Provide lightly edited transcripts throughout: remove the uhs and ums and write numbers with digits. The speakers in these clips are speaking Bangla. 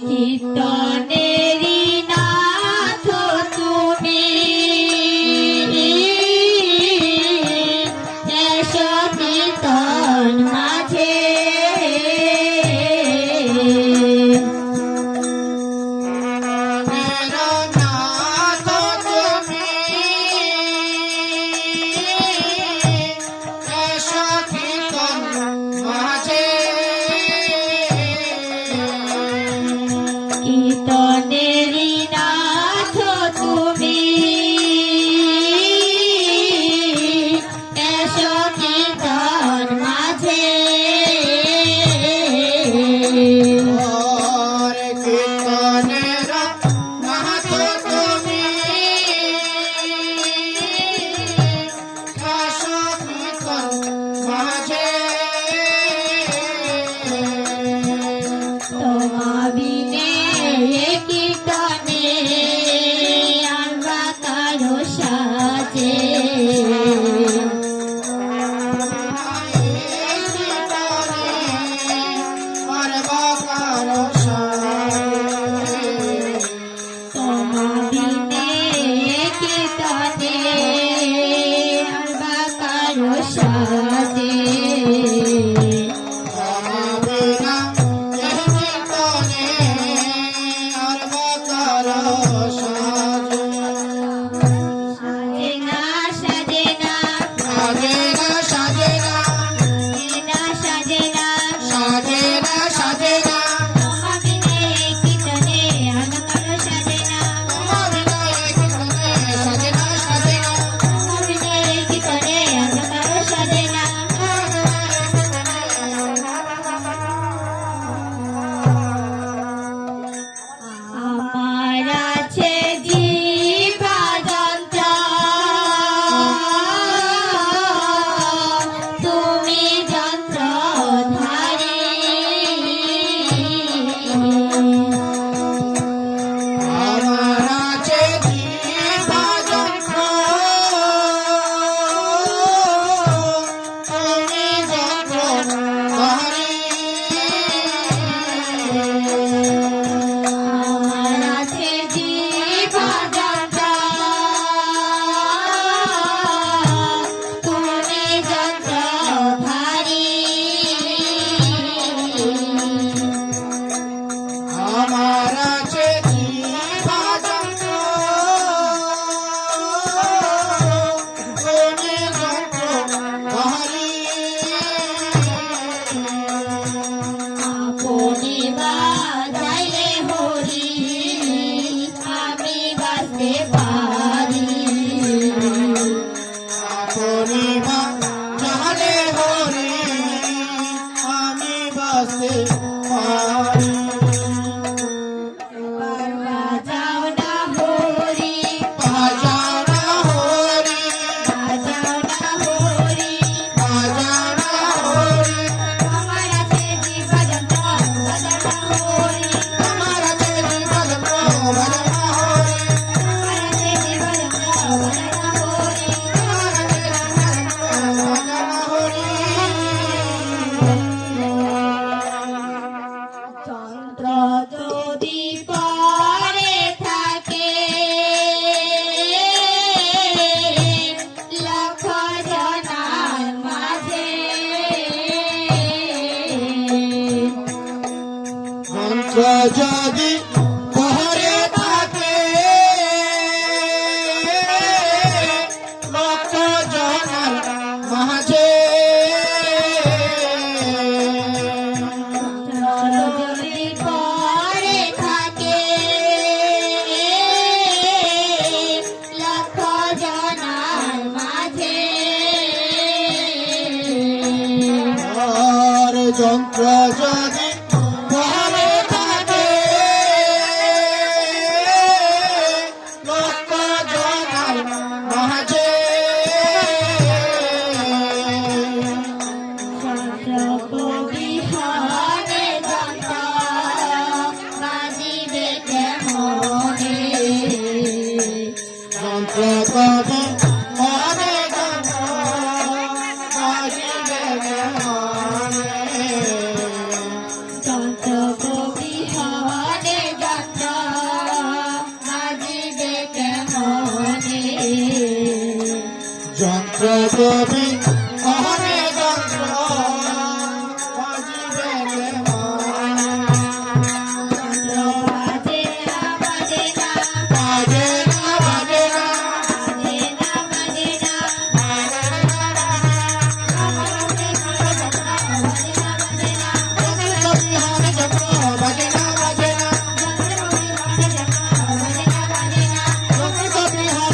কীর্তনেরি নাথ তুমি যদি পহরে থাকে লক্ষ জনার মাঝে যদি পহরে থাকে লক্ষ জনার মাঝে আর যন্ত্র যদি যন্ত্র কবি অহরে যন্ত্র বাজিবে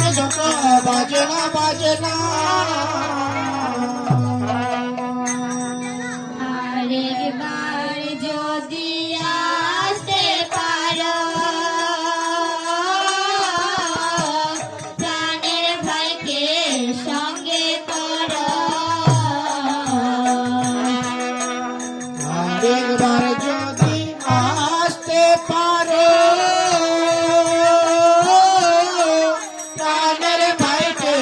বাজে না বাজে না বাজে না আরেকবার যদি আসতে পারো প্রাণের ভাইকে সঙ্গে করো আরেকবার যদি আসতে পারো প্রাণের ভাইকে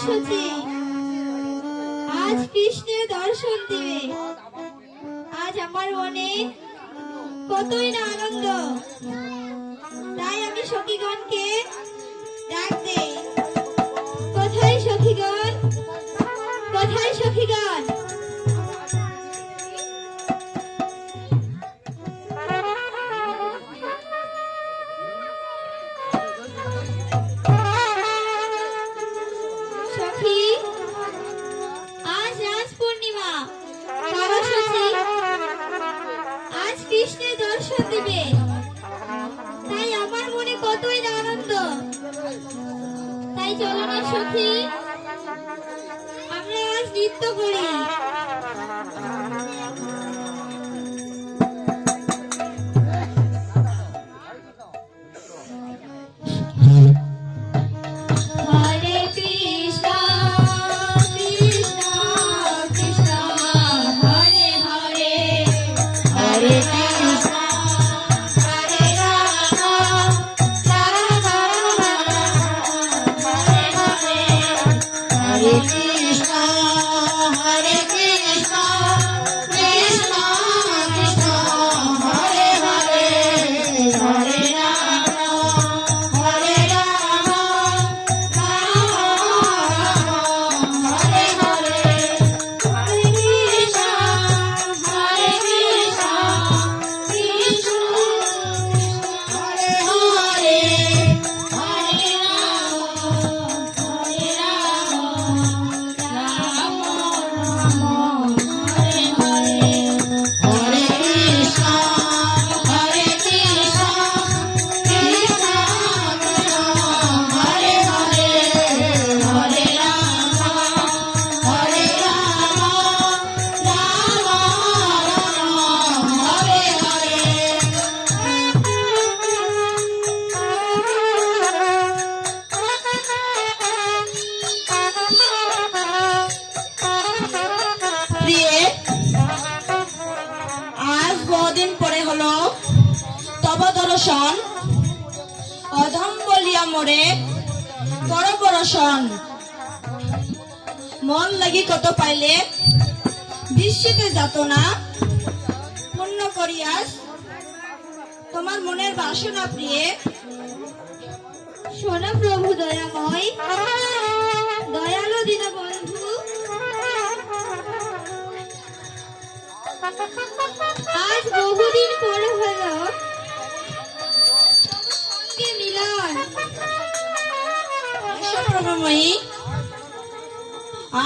সখী, আজ কৃষ্ণের দর্শন দিবে। আজ আমার মনে কতই না আনন্দ। তাই আমি সখীগণকে ডাক দেই। কোথায় সখীগণ, কোথায় সখীগণ? সখী, আজ রাজ পূর্ণিমা। চলো সখী, আজ কৃষ্ণের দর্শন দিবে। তাই আমার মনে কতই না আনন্দ। তাই চলো না সখী, আমরা আজ নৃত্য করি। হরে কৃষ্ণ কৃষ্ণ কৃষ্ণ হরে হরে, হরে কৃষ্ণ হরে রাম রাম রাম হরে হরে। হরে কৃষ্ণ হরে কৃষ্ণ কৃষ্ণ কৃষ্ণ হরে হরে হরে রাম হরে রাম রাম রাম হরে হরে হরে কৃষ্ণ হরে কৃষ্ণ কৃষ্ণ হরে হরে হরে রাম রাম রাম হরে হরে। হরে কৃষ্ণ হরে কৃষ্ণ কৃষ্ণ কৃষ্ণ হরে হরে হরে রাম হরে রাম রাম রাম হরে হরে প্রিয়ে, আজ বহুদিন পরে হলো তব দর্শন। অধম বলিয়া মোরে তর বরসন। মন লাগি কত পাইলে বিস্মিতে যাত না। পূর্ণ করিয়াস তোমার মনের বাসনা প্রিয়ে। শোনো প্রভু দয়াময়, দয়ালু দীনবন্ধু, আজ বহুদিন পরে হলো সঙ্গে মিলন। প্রভুময়ী,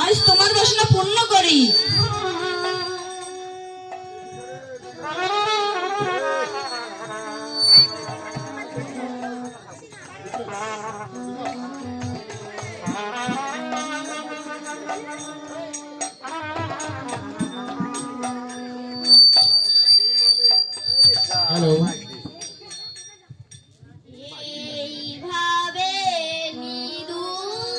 আজ তোমার বাসনা পূর্ণ করি। হ্যালো, এইভাবে নিদুমনে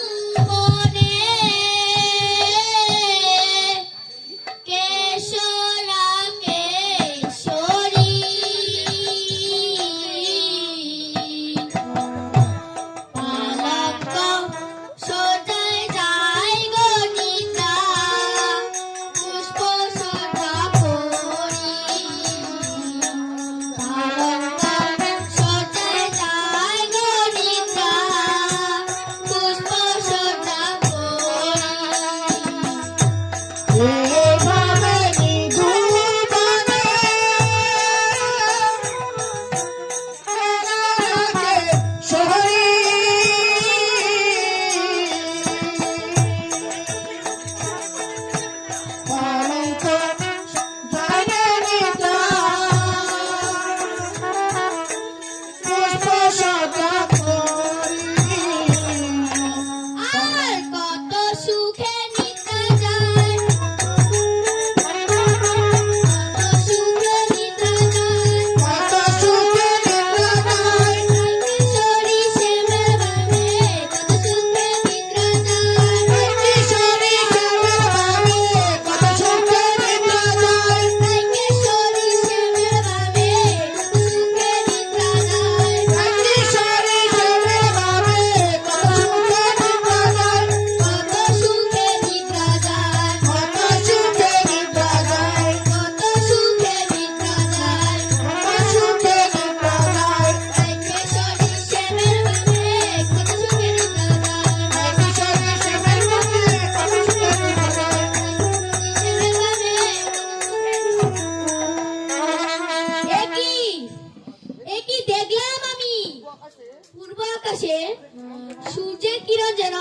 কিরণ যেন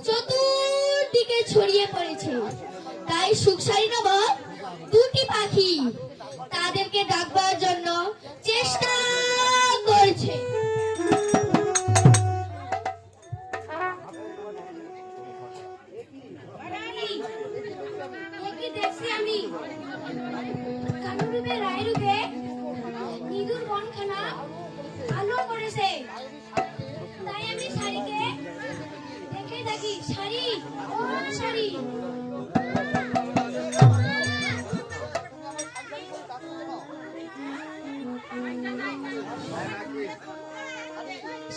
চতুর্দিকে ছড়িয়ে পড়েছে। তাই সুখসারী নামক দুটি পাখি তাদেরকে ডাকবার জন্য চেষ্টা করছে। দেখছি আমি কানুরূপে রায়রূপে নিদুর বনখানা আলো করেছে। তাই আমি শাড়িকে দেখে থাকি। শাড়ি, ও শাড়ি,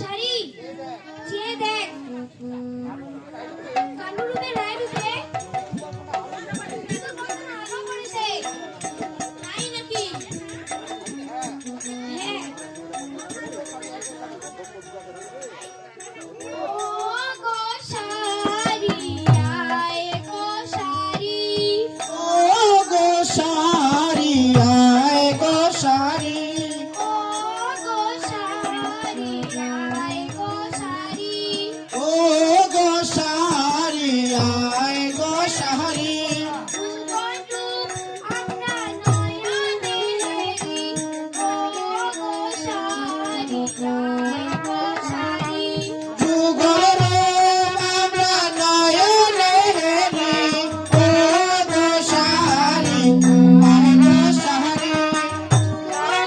শাড়ি চেয়ে দেখ, কানুরূপে রায়রূপে নিদুর বনখানা আলো করেছে। তাই নাকি? হ্যাঁ। ও গো শাড়ি, আয় গো শাড়ি, ও গো সারি আয় গো সারি ও গো শাড়ি, আয় গো শাড়ি, ও গো সারি আয় গো সারি ভুবন রূপ আপনার নয়নে হেরি, ও গো শাড়ি, আয় গো শাড়ি, যুগর আমরা নয়নে হেরি ও গো সারি আয় গো সারি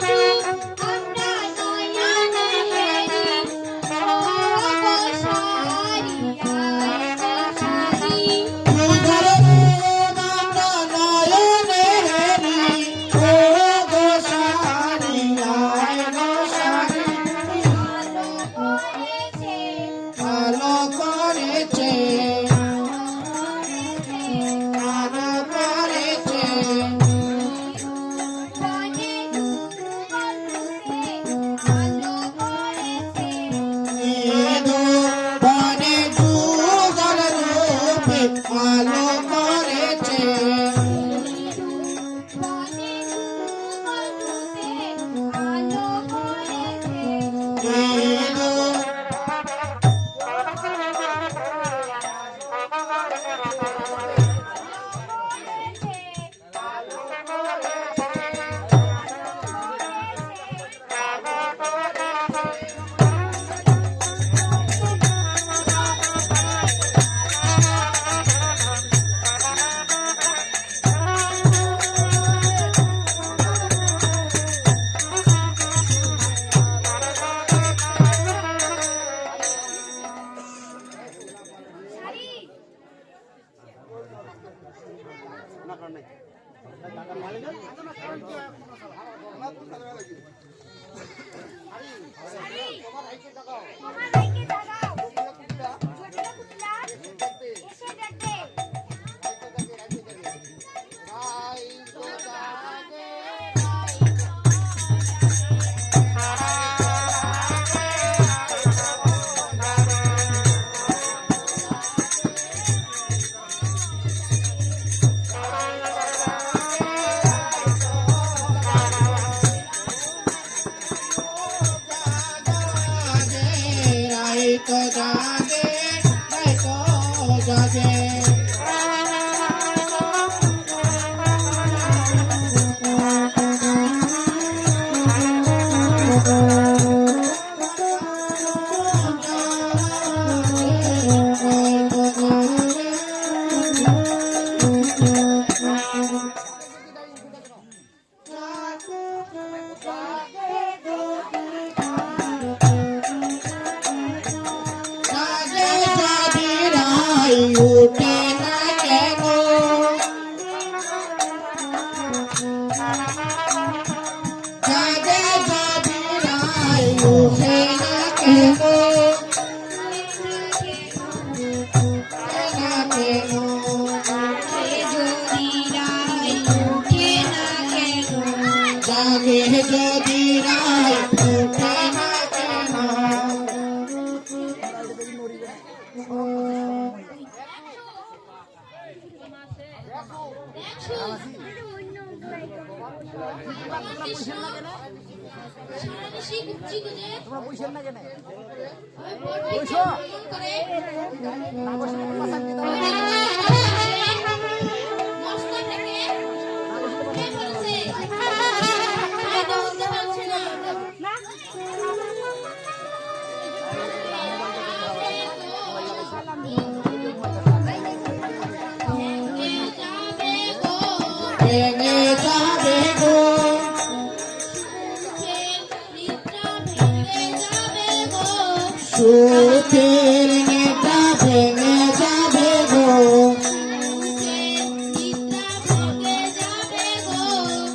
রূপ আপনার নয়নে হেরি, ও গো শাড়ি, আয় গো শাড়ি, যুগর আমরা নয়নে হেরি ও গো সারি আয় গো সারি আলো করেছে, ভালো করেছে বনে ভুবন রূপে আলো করেছে, মৃদু বনে যুগল রূপে আলো করেছে বনে ভুবন রূপে আলো করেছে, মৃদু তোমার ভাইকে জাগাও, ছোটটা পুতলা এসে দেখবে। রাইতো জাগে রাইতো জাগে জাগে যদি রাই উঠে না কেন জাগে যদি রাই উঠে না কেন না কেন জাগে যদি রাই উঠে না কেন দেখো, সারাদেশি গুপচি গুজে তোমরা বুঝছেন না কেন ওই বড় ভ্রমণ করে নাগর সাথে কথা কি দাও মস্কো থেকে কে বলছে তাই তো বুঝতে পারছে না ভেঙে যাবে গো সুখের নেতা ভেঙে যাবে গো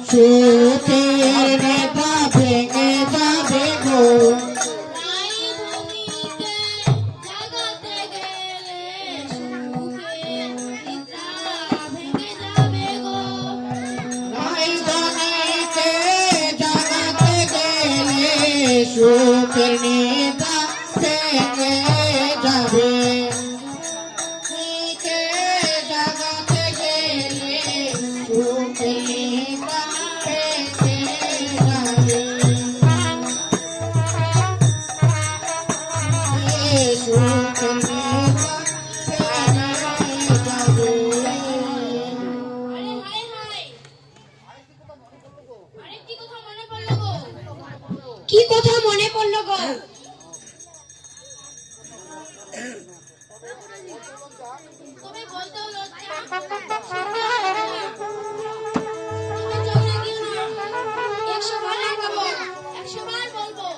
সুখের নেতা ভেঙে যাবে গো নাই জনিতে জাগাতে গেলে সুখের নেতা ভেঙে যাবে নিতে জাগাতে গেলে সুখের নেতা ভেঙে যাবে সুখের নেতা ভেঙে যাবে কি কথা মনে পড়লো গো? তবে বলতেও লজ্জা তুমি চোখ রাখিও না 100 বার রাখাবো 100 বার বলবো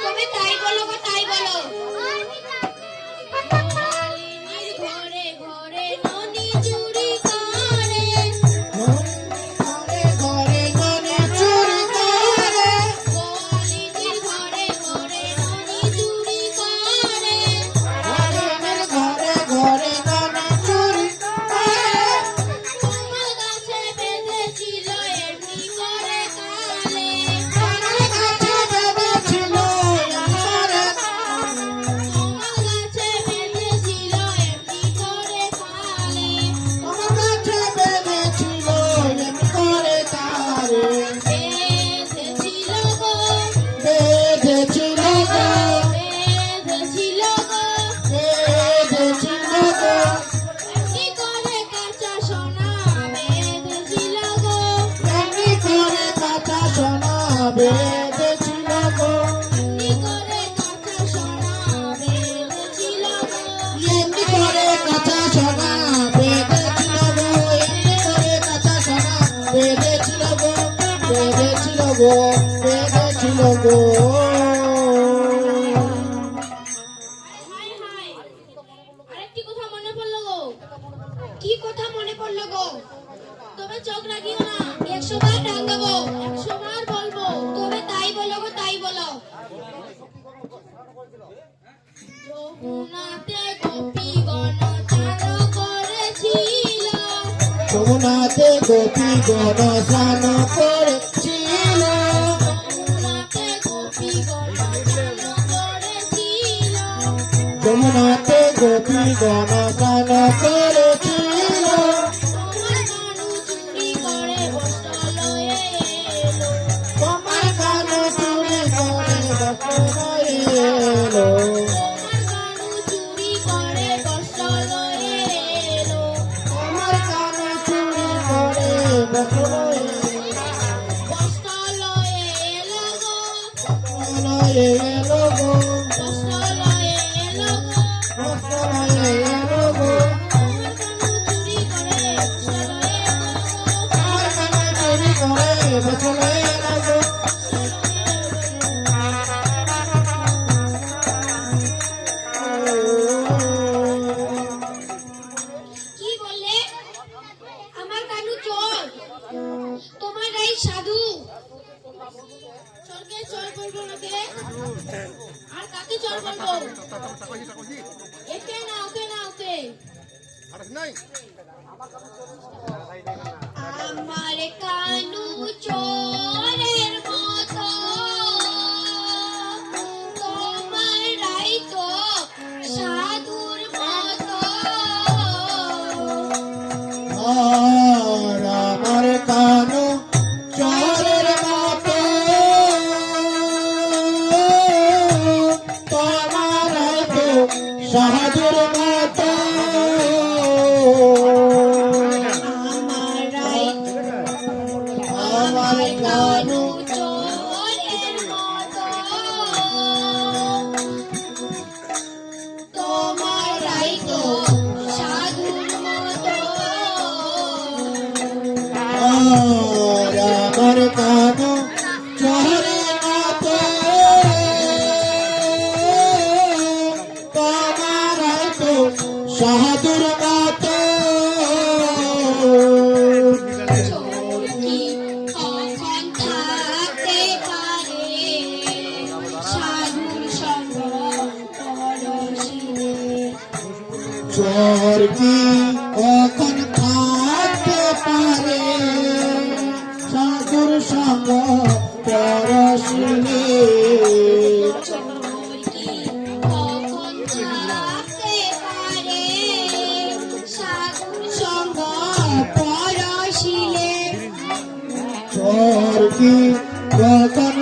তবে তাই বলো গো, তাই বলো। গোয়ালিনীর ঘরে ঘরে ননি চুরি করে ঘরে ঘরে ননি চুরি করে গোয়ালিনীর ঘরে ঘরে ননি চুরি করে ঘরের ঘরে ঘরে ননি চুরি করে তোমার গাছে বেঁধেছিল এমনি করে কালে আমার কাছে বেঁধেছিল আমার তোমার গাছে বেঁধেছিল এমনি করে কালে আমার কাছে বেঁধেছিল এমনি করে তারে বেঁধেছিল গো বেঁধেছিল গো বেঁধেছিল গো বেঁধেছিল গো এমনি করে কাঁচা সোনা বেঁধেছিল গো এমনি করে কথা শোনা বেঁধেছিল গো এমনি করে কাঁচা সোনা বেঁধেছিল গো এমনি করে কথা শোনা বেঁধেছিল গো এমনি করে কথা শোনা বেঁধেছিল গো বেঁধেছিল গো বেঁধেছিল গো হাই হাই আরেকটি কথা মনে পড়লো গো কি কথা মনে পড়লো গো? তবে চোখ রাখিও না 100 বার ডাকাবো 100 বার বলবো তবে তাই বলো গো, তাই বলো। যমুনাতে গোপীগণ চান করেছিল যমুনাতে গোপী গণ স্নান করেছিল যমুনাতে গোপীগণ চান করেছিল যমুনাতে গোপী গণ স্নান করেছিল তোমার কানু চুরি করে বস্ত্র লয়ে এলো তোমার কানে চুরি করে বস্ত্র এলো তোমার কানু চুরি করে বস্ত্র লয়ে এলো তোমার কানে চুরি করে বস্ত্র বস্ত্র লয়ে এলো গো এলো গো বস্ত্র লয়ে এলো গো বস্ত্র এলো গো তোমার কানু চুরি করে বস্ত্র লয়ে এলো গো তোমার কানে চুরি করে বস্ত্র এলো গো কি বললে? আমার কানু চোর, তোমার এই সাধু। চোরকে চোর বলবো নাকি আর কাকে চোর বলবো একে না ওকে না ওকে আমার কানু চোরের মতো, তোমার রাই তো সাধুর মতো। আর আমার কানু চোরের মতো সাধুর মতো আমার কানু চোরের মতো তোমারাই তো সাধুর মতো আমার কানু চোরের মতো তোমার তো সাধুর মতো চোর কি কখন থাকতে পারে সাধুর সঙ্গ পরশিলে চোর কি কখন থাকতে পারে সাধুর সঙ্গ পরশিলে চোর কি কখন থাকতে পারে সাধুর সঙ্গ পরশিলে চোর কি কখন